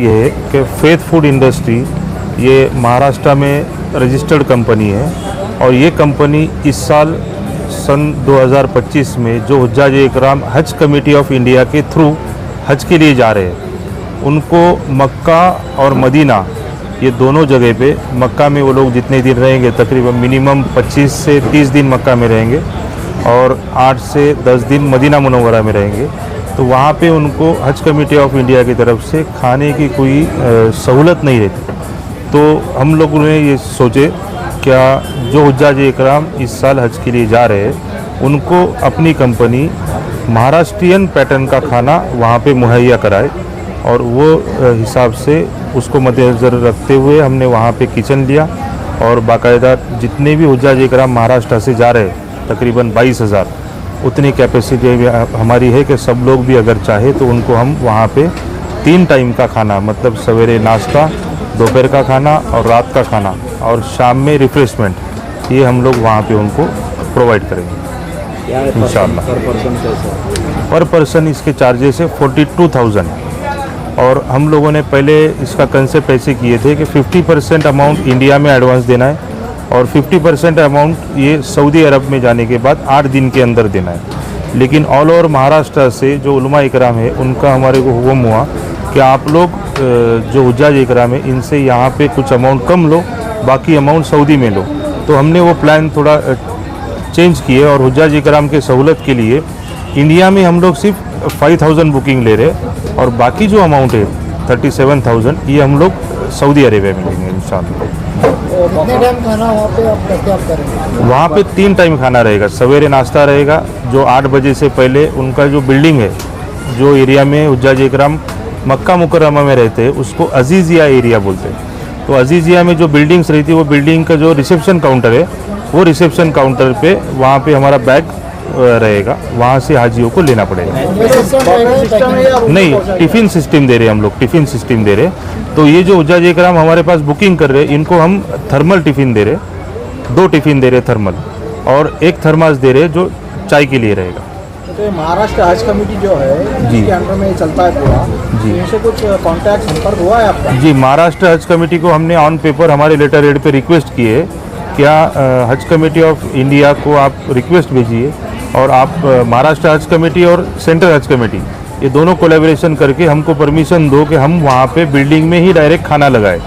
ये है कि फेथ फूड इंडस्ट्री ये महाराष्ट्र में रजिस्टर्ड कंपनी है और ये कंपनी इस साल सन 2025 में जो हुज्जाज इकराम हज कमेटी ऑफ इंडिया के थ्रू हज के लिए जा रहे हैं, उनको मक्का और मदीना ये दोनों जगह पे, मक्का में वो लोग जितने दिन रहेंगे तकरीबन मिनिमम 25 से 30 दिन मक्का में रहेंगे और 8 से 10 दिन मदीना मुनव्वरा में रहेंगे। तो वहाँ पे उनको हज कमेटी ऑफ इंडिया की तरफ से खाने की कोई सहूलत नहीं रहती। तो हम लोगों ने ये सोचे क्या जो हुज्जाज इकराम इस साल हज के लिए जा रहे हैं उनको अपनी कंपनी महाराष्ट्रियन पैटर्न का खाना वहाँ पे मुहैया कराए, और वो हिसाब से उसको मद्देनज़र रखते हुए हमने वहाँ पे किचन लिया और बाकायदा जितने भी हुज्जाज इकराम महाराष्ट्र से जा रहे हैं तकरीबन 22,000 उतनी कैपेसिटी हमारी है कि सब लोग भी अगर चाहे तो उनको हम वहाँ पे 3 टाइम का खाना, मतलब सवेरे नाश्ता, दोपहर का खाना और रात का खाना और शाम में रिफ्रेशमेंट, ये हम लोग वहाँ पे उनको प्रोवाइड करेंगे इंशाअल्लाह। पर पर्सन इसके चार्जेस है 42,000। और हम लोगों ने पहले इसका कंसेप्ट ऐसे किए थे कि 50% अमाउंट इंडिया में एडवांस देना है और 50% अमाउंट ये सऊदी अरब में जाने के बाद 8 दिन के अंदर देना है। लेकिन ऑल ओवर महाराष्ट्र से जो उलमा इकराम है उनका हमारे को हुक्म हुआ कि आप लोग जो हुज्जाज इकराम है इनसे यहाँ पे कुछ अमाउंट कम लो, बाकी अमाउंट सऊदी में लो। तो हमने वो प्लान थोड़ा चेंज किए और हुज्जाज इकराम के सहूलत के लिए इंडिया में हम लोग सिर्फ 5,000 बुकिंग ले रहे और बाकी जो अमाउंट है 37,000 ये हम लोग सऊदी अरेबिया में लेंगे इंशाअल्लाह। कितने टाइम खाना वहाँ पे आप दस्तयाब करेंगे? वहाँ पे 3 टाइम खाना रहेगा। सवेरे नाश्ता रहेगा जो 8 बजे से पहले उनका जो बिल्डिंग है, जो एरिया में हुज्जाज इकराम मक्का मुकर्रमा में रहते हैं उसको अजीज़िया एरिया बोलते हैं। तो अजीज़िया में जो बिल्डिंग्स रहती है वो बिल्डिंग का जो रिसेप्शन काउंटर है वो रिसेप्शन काउंटर पे वहाँ पे हमारा बैग रहेगा, वहाँ से हाजियों को लेना पड़ेगा। नहीं, टिफ़िन सिस्टम दे रहे हैं हम लोग, टिफ़िन सिस्टम दे रहे। तो ये जो हुज्जाज इकराम हमारे पास बुकिंग कर रहे हैं इनको हम थर्मल टिफ़िन दे रहे, 2 टिफ़िन दे रहे थर्मल और 1 थर्मास दे रहे जो चाय के लिए रहेगा। तो महाराष्ट्र हज कमेटी जो है जिसके अंडर में चलता है पूरा, जी, इनसे कुछ कांटेक्ट संपर्क हुआ है आपका? जी, महाराष्ट्र हज कमेटी को हमने ऑन पेपर हमारे लेटर हेड पे रिक्वेस्ट की है, क्या हज कमेटी ऑफ इंडिया को आप रिक्वेस्ट भेजिए और आप महाराष्ट्र हज कमेटी और सेंट्रल हज कमेटी ये दोनों कोलैबोरेशन करके हमको परमिशन दो कि हम वहाँ पे बिल्डिंग में ही डायरेक्ट खाना लगाए,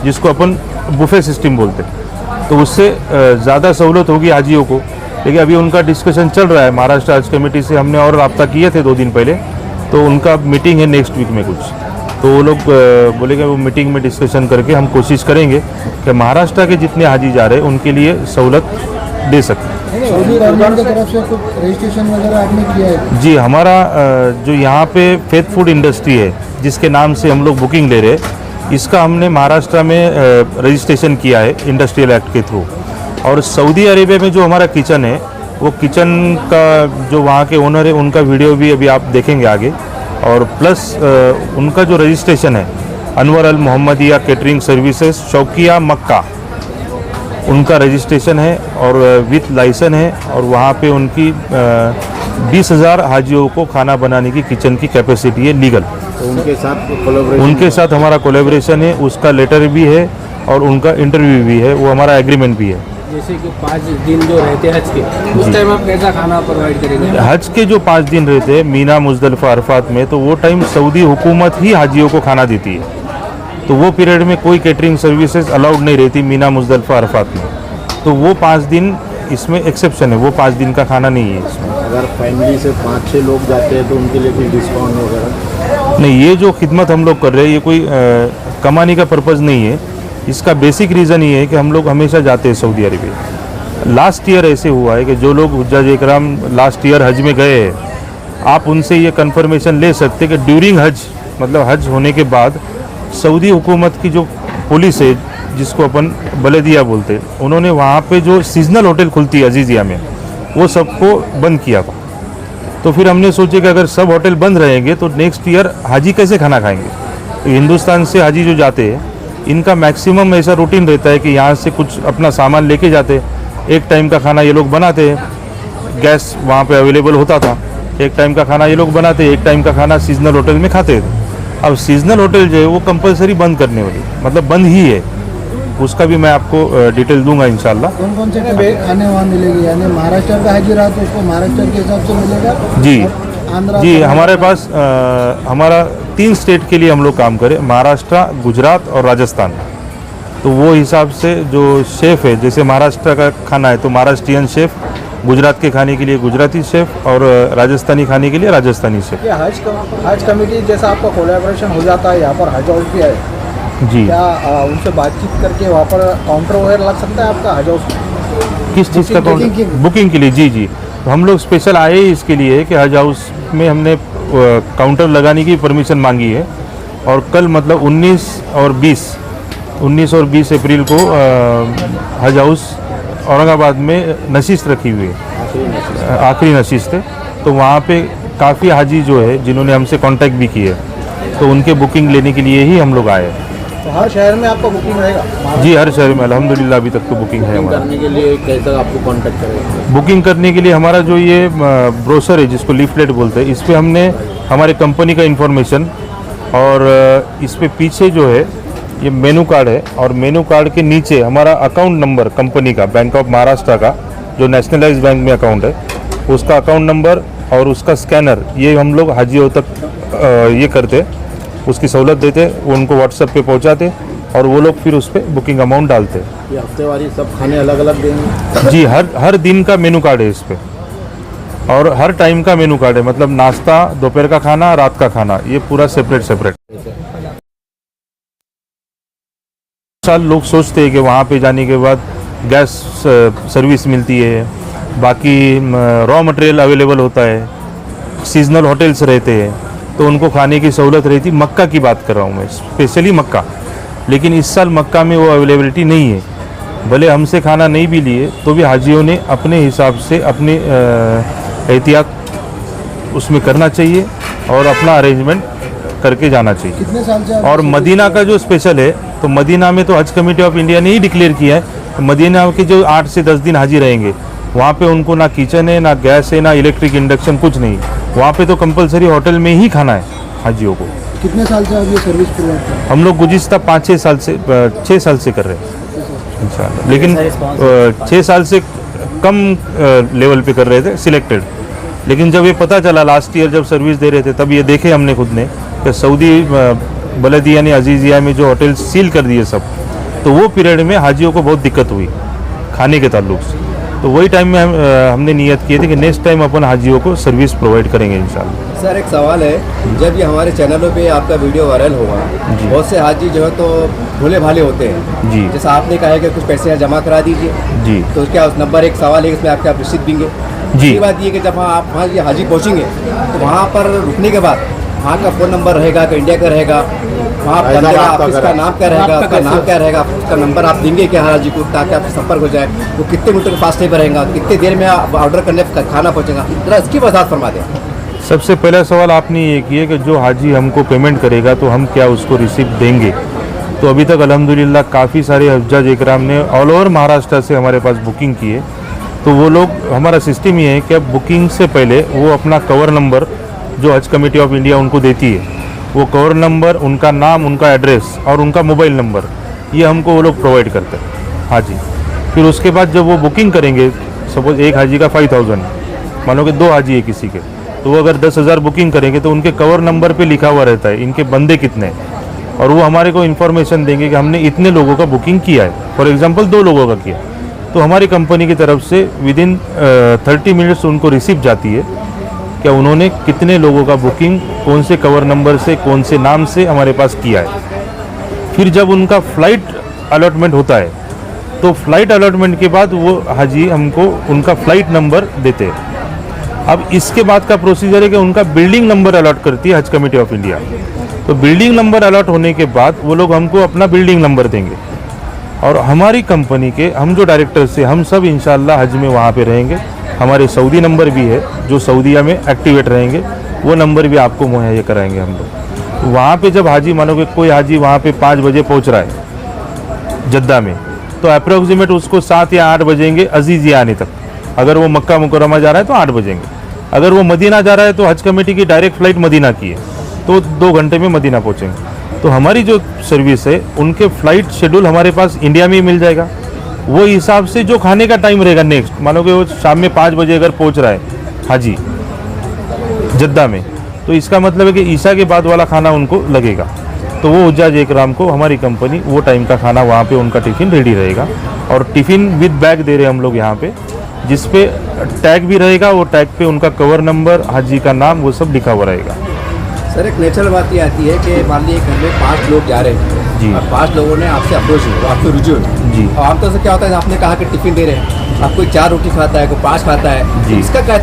जिसको अपन बुफे सिस्टम बोलते हैं। तो उससे ज़्यादा सहूलत होगी हाजियों को। लेकिन अभी उनका डिस्कशन चल रहा है, महाराष्ट्र हज कमेटी से हमने और रब्ता किए थे 2 दिन पहले, तो उनका मीटिंग है नेक्स्ट वीक में कुछ, तो वो लोग बोलेंगे वो मीटिंग में डिस्कशन करके हम कोशिश करेंगे कि महाराष्ट्र के जितने हाजी जा रहे हैं उनके लिए सहूलत दे सकते हैं। सऊदी गवर्नमेंट की तरफ से कुछ रजिस्ट्रेशन वगैरह आपने किया है? जी, हमारा जो यहाँ पे फेथ फूड इंडस्ट्री है जिसके नाम से हम लोग बुकिंग ले रहे हैं, इसका हमने महाराष्ट्र में रजिस्ट्रेशन किया है इंडस्ट्रियल एक्ट के थ्रू। और सऊदी अरेबिया में जो हमारा किचन है वो किचन का जो वहाँ के ओनर है उनका वीडियो भी अभी आप देखेंगे आगे, और प्लस उनका जो रजिस्ट्रेशन है अनवर अल मोहम्मदिया केटरिंग सर्विसेज शौकिया मक्का, उनका रजिस्ट्रेशन है और विथ लाइसेंस है, और वहाँ पे उनकी 20,000 हाजियों को खाना बनाने की किचन की कैपेसिटी है लीगल। तो उनके साथ हमारा कोलैबोरेशन है, उसका लेटर भी है और उनका इंटरव्यू भी है, वो हमारा एग्रीमेंट भी है। जैसे कि 5 दिन जो रहते हैं हज के, उस टाइम आप कैसा खाना प्रोवाइड करेंगे? हज के जो 5 दिन रहते हैं मीना मुजदलिफा अरफात में, तो वो टाइम सऊदी हुकूमत ही हाजियों को खाना देती है। तो वो पीरियड में कोई कैटरिंग सर्विसेज अलाउड नहीं रहती मीना मुजदलिफा अरफात में। तो वो 5 दिन इसमें एक्सेप्शन है, वो 5 दिन का खाना नहीं है इसमें। अगर फैमिली से 5-6 लोग जाते हैं तो उनके लिए कोई डिस्काउंट वगैरह? नहीं, ये जो खिदमत हम लोग कर रहे हैं ये कोई कमाने का पर्पज़ नहीं है। इसका बेसिक रीज़न ये है कि हम लोग हमेशा जाते हैं सऊदी अरेबिया। लास्ट ईयर ऐसे हुआ है कि जो लोग हुज्जाज इकराम लास्ट ईयर हज में गए हैं, आप उनसे ये कन्फर्मेशन ले सकते कि ड्यूरिंग हज, मतलब हज होने के बाद सऊदी हुकूमत की जो पुलिस है जिसको अपन बलदिया बोलते हैं, उन्होंने वहाँ पे जो सीजनल होटल खुलती है अजीज़िया में वो सबको बंद किया था। तो फिर हमने सोचे कि अगर सब होटल बंद रहेंगे तो नेक्स्ट ईयर हाजी कैसे खाना खाएंगे। तो हिंदुस्तान से हाजी जो जाते हैं इनका मैक्सिमम ऐसा रूटीन रहता है कि यहाँ से कुछ अपना सामान लेके जाते हैं, एक टाइम का खाना ये लोग बनाते हैं, गैस वहाँ पे अवेलेबल होता था, एक टाइम का खाना ये लोग बनाते, एक टाइम का खाना सीजनल होटल में खाते थे। अब सीजनल होटल जो है वो कंपलसरी बंद करने वाली, मतलब बंद ही है, उसका भी मैं आपको डिटेल दूंगा इंशाल्लाह। कौन कौन से खाने वहाँ मिलेगी, यानी महाराष्ट्र का हाजी रहा तो उसको महाराष्ट्र के हिसाब से मिलेगा? जी और आंध्रा जी, का- हमारे पास हमारा 3 स्टेट के लिए हम लोग काम करें, महाराष्ट्र, गुजरात और राजस्थान। तो वो हिसाब से जो शेफ़ है, जैसे महाराष्ट्र का खाना है तो महाराष्ट्रियन शेफ़, गुजरात के खाने के लिए गुजराती शेफ़ और राजस्थानी खाने के लिए राजस्थानी शेफ़। ये हज कमेटी जैसा आपका कोलैबोरेशन हो जाता है, यहाँ पर हज हाउस भी है, जी, क्या उनसे बातचीत करके वहाँ पर काउंटर वगैरह लग सकता है आपका हज हाउस? किस चीज़ का बुकिंग के- बुकिंग के लिए? जी जी, तो हम लोग स्पेशल आए ही इसके लिए कि हज हाउस में हमने काउंटर लगाने की परमिशन मांगी है। और कल मतलब 19 और 20 अप्रैल को हज हाउस औरंगाबाद में नशीस रखी हुई है, आखिरी नशीस थे। तो वहाँ पे काफ़ी हाजी जो है जिन्होंने हमसे कांटेक्ट भी किए, तो उनके बुकिंग लेने के लिए ही हम लोग आए हैं। तो हर शहर में आपका बुकिंग रहेगा? जी, हर शहर में अल्हम्दुलिल्लाह अभी तक तो बुकिंग है हमारा। करने के लिए कैसे आपको कांटेक्ट करेंगे? बुकिंग करने के लिए हमारा जो ये ब्रोशर है जिसको लीफलेट बोलते हैं, इस पे हमने हमारे कंपनी का इन्फॉर्मेशन और इस पे पीछे जो है ये मेनू कार्ड है, और मेनू कार्ड के नीचे हमारा अकाउंट नंबर कंपनी का, बैंक ऑफ महाराष्ट्र का जो नेशनलाइज बैंक में अकाउंट है, उसका अकाउंट नंबर और उसका स्कैनर, ये हम लोग हाजियों तक ये करते, उसकी सहूलत देते, वो उनको व्हाट्सएप पे पहुंचाते और वो लोग फिर उस पर बुकिंग अमाउंट डालते। ये हफ्तेवारी सब खाने अलग अलग देंगे? जी, हर दिन का मेनू कार्ड है इस पे, और हर टाइम का मेनू कार्ड है, मतलब नाश्ता, दोपहर का खाना, रात का खाना, ये पूरा सेपरेट। साल लोग सोचते हैं कि वहाँ पे जाने के बाद गैस सर्विस मिलती है, बाकी रॉ मटेरियल अवेलेबल होता है, सीजनल होटल्स रहते हैं, तो उनको खाने की सहूलत रहती। मक्का की बात कर रहा हूँ मैं, स्पेशली मक्का। लेकिन इस साल मक्का में वो अवेलेबिलिटी नहीं है। भले हमसे खाना नहीं भी लिए तो भी हाजियों ने अपने हिसाब से अपने एहतियात उसमें करना चाहिए और अपना अरेंजमेंट करके जाना चाहिए। कितने साल से आप और मदीना का जो स्पेशल है, तो मदीना में तो हज कमेटी ऑफ इंडिया ने ही डिक्लेयर किया है, तो मदीना के जो 8 से 10 दिन हाजी रहेंगे, वहाँ पे उनको ना किचन है, ना गैस है, ना इलेक्ट्रिक इंडक्शन, कुछ नहीं। वहाँ पे तो कंपलसरी होटल में ही खाना है हाजियों को। कितने साल से आप ये सर्विस प्रोवाइड कर रहे हैं? हम लोग गुज़िश्ता 5-6 साल से 6 साल से कर रहे हैं इंशाल्लाह, लेकिन 6 साल से कम लेवल पे कर रहे थे सिलेक्टेड। लेकिन जब ये पता चला लास्ट ईयर जब सर्विस दे रहे थे, तब ये देखे हमने खुद ने कि सऊदी बलदिया ने अजीज़िया में जो होटल सील कर दिए सब, तो वो पीरियड में हाजियों को बहुत दिक्कत हुई खाने के ताल्लुक से। तो वही टाइम में हमने नियत की थी कि नेक्स्ट टाइम अपन हाजियों को सर्विस प्रोवाइड करेंगे इंशाल्लाह। सर एक सवाल है, जब ये हमारे चैनलों पे आपका वीडियो वायरल होगा, बहुत से हाजी जो है तो भोले भाले होते हैं जी जैसा आपने कहा है कि कुछ पैसे यहाँ जमा करा दीजिए, जी तो क्या उस नंबर एक सवाल है इसमें आपके आप रसीद देंगे? जी। दूसरी बात ये कि जब आप वहाँ ये हाजी पहुँचेंगे तो वहाँ पर रुकने के बाद वहाँ का फ़ोन नंबर रहेगा कि इंडिया का रहेगा, वहाँ ऐसा बंदे का आपका ऑफिस का करें। नाम क्या रहेगा, उसका नाम क्या रहेगा, उसका नंबर आप देंगे क्या हाजी को ताकि आपसे संपर्क हो जाए? वो कितने मीटर के फासले पर रहेगा, कितने देर में आप ऑर्डर करने खाना पहुँचेगा, जरा इसकी वजाहत फरमा दें। सबसे पहला सवाल आपने ये किया कि जो हाजी हमको पेमेंट करेगा तो हम क्या उसको रिसीप्ट देंगे। तो अभी तक अल्हम्दुलिल्लाह काफ़ी सारे हज्जाज इकराम ने ऑल ओवर महाराष्ट्र से हमारे पास बुकिंग की है। तो वो लोग, हमारा सिस्टम ये है कि अब बुकिंग से पहले वो अपना कवर नंबर जो हज कमेटी ऑफ इंडिया उनको देती है, वो कवर नंबर, उनका नाम, उनका एड्रेस और उनका मोबाइल नंबर, ये हमको वो लोग प्रोवाइड करते हैं हाजी। फिर उसके बाद जब वो बुकिंग करेंगे, सपोज एक हाजी का 5000, मान लो कि 2 हाजी है किसी के, तो वो अगर 10,000 बुकिंग करेंगे तो उनके कवर नंबर पे लिखा हुआ रहता है इनके बंदे कितने हैं, और वो हमारे को इन्फॉर्मेशन देंगे कि हमने इतने लोगों का बुकिंग किया है। फॉर एग्जांपल 2 लोगों का किया, तो हमारी कंपनी की तरफ से विदिन 30 मिनट्स उनको रिसीप्ट जाती है क्या उन्होंने कितने लोगों का बुकिंग कौन से कवर नंबर से, कौन से नाम से हमारे पास किया है। फिर जब उनका फ़्लाइट अलॉटमेंट होता है, तो फ़्लाइट अलॉटमेंट के बाद वो हाजी हमको उनका फ़्लाइट नंबर देते हैं। अब इसके बाद का प्रोसीजर है कि उनका बिल्डिंग नंबर अलॉट करती है हज कमेटी ऑफ इंडिया। तो बिल्डिंग नंबर अलॉट होने के बाद वो लोग हमको अपना बिल्डिंग नंबर देंगे, और हमारी कंपनी के हम जो डायरेक्टर्स हैं, हम सब इंशाल्लाह हज में वहाँ पे रहेंगे। हमारे सऊदी नंबर भी है जो सऊदीया में एक्टिवेट रहेंगे, वो नंबर भी आपको मुहैया कराएंगे हम लोग। वहाँ पे जब हाजी, मानो कि कोई हाजी वहाँ पे 5 बजे पहुँच रहा है जद्दा में, तो अप्रोक्सीमेट उसको 7 या 8 बजेंगे अजीज़िया आने तक। अगर वो मक्का मुकर्रमा जा रहा है तो 8 बजेंगे। अगर वो मदीना जा रहा है तो हज कमेटी की डायरेक्ट फ़्लाइट मदीना की है, तो 2 घंटे में मदीना पहुँचेंगे। तो हमारी जो सर्विस है उनके फ़्लाइट शेड्यूल हमारे पास इंडिया में ही मिल जाएगा। वो हिसाब से जो खाने का टाइम रहेगा नेक्स्ट, मानो कि वो शाम में 5 बजे अगर पहुँच रहा है हाजी जद्दा में, तो इसका मतलब है कि ईशा के बाद वाला खाना उनको लगेगा। तो वो हुज्जाज इकराम को हमारी कंपनी वो टाइम का खाना वहाँ पे उनका टिफ़िन रेडी रहेगा। और टिफ़िन विद बैग दे रहे हैं हम लोग यहाँ पे, जिस पे टैग भी रहेगा। वो टैग पे उनका कवर नंबर, हाजी का नाम, वो सब लिखा हुआ रहेगा। सर एक नेचुरल बात ये आती है कि मान लीजिए घर में 5 लोग जा रहे हैं जी। और 5 लोगों ने आपसे अप्रोच किया, आपको रुझू जी। और आमतौर से क्या होता है, आपने कहा कि टिफिन दे रहे हैं, आप कोई 4 रोटी खाता है, कोई 5 खाता है, जी। तो इसका क्या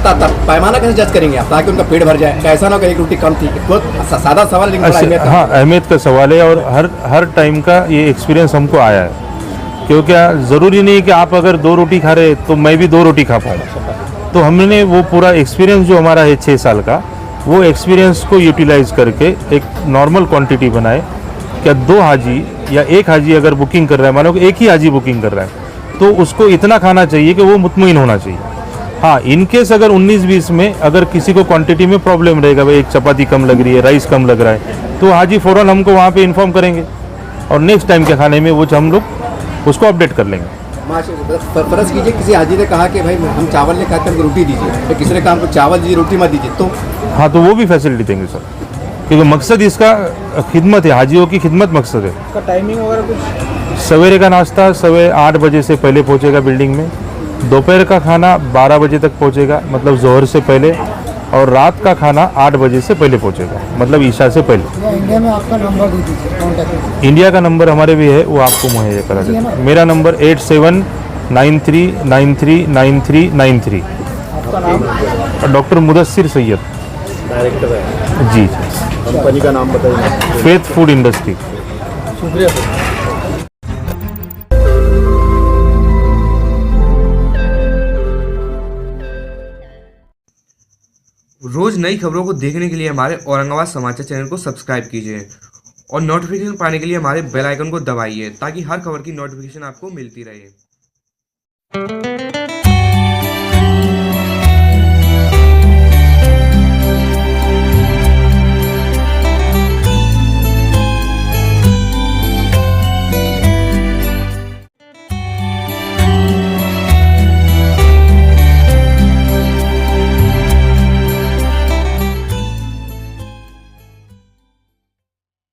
पैमाना कैसे जज करेंगे आप ताकि उनका पेट भर जाए? ऐसा ना हो कि एक रोटी कम थी। बहुत सादा सवाल लेकिन बड़ा अहमियत है। हाँ, अहमियत का सवाल है और हर टाइम का ये एक्सपीरियंस हमको आया है। क्योंकि ज़रूरी नहीं कि आप अगर 2 रोटी खा रहे तो मैं भी 2 रोटी खा पाऊँ। तो हमने वो पूरा एक्सपीरियंस जो हमारा है 6 साल का, वो एक्सपीरियंस को यूटिलाइज करके एक नॉर्मल क्वांटिटी बनाए। क्या 2 हाजी या 1 हाजी अगर बुकिंग कर रहा है, मानो कि एक ही हाजी बुकिंग कर रहा है, तो उसको इतना खाना चाहिए कि वो मुतमईन होना चाहिए। हाँ, इन केस अगर 19-20 में अगर किसी को क्वांटिटी में प्रॉब्लम रहेगा, भाई एक चपाती कम लग रही है, राइस कम लग रहा है, तो हाजी फ़ौरन हमको वहाँ पे इन्फॉर्म करेंगे और नेक्स्ट टाइम के खाने में वो हम लोग उसको अपडेट कर लेंगे। फर्ज कीजिए किसी हाजी ने कहा कि भाई हम चावल नहीं खाते, हमको रोटी दीजिए, तो किसी ने कहा हमको चावल दीजिए, रोटी मत दीजिए, तो हाँ, तो वो भी फैसिलिटी देंगे सर, क्योंकि मकसद इसका खिदमत है, हाजियों की खिदमत मकसद है। इसका टाइमिंग वगैरह कुछ? सवेरे का नाश्ता 8:15 बजे से पहले पहुंचेगा बिल्डिंग में, दोपहर का खाना 12 बजे तक पहुंचेगा मतलब जोहर से पहले, और रात का खाना 8 बजे से पहले पहुंचेगा मतलब ईशा से पहले। इंडिया में आपका नंबर दे दीजिए, कॉन्टैक्ट। इंडिया का नंबर हमारे भी है, वो आपको मुहैया करा देगा। मेरा नंबर 8793939393। आपका नाम? डॉक्टर मुदस्सिर सैयद। डायरेक्टर है। जी। कंपनी का नाम बताइए। Faith food industry. शुक्रिया सर। रोज नई खबरों को देखने के लिए हमारे औरंगाबाद समाचार चैनल को सब्सक्राइब कीजिए और नोटिफिकेशन पाने के लिए हमारे बेल आइकन को दबाइए ताकि हर खबर की नोटिफिकेशन आपको मिलती रहे।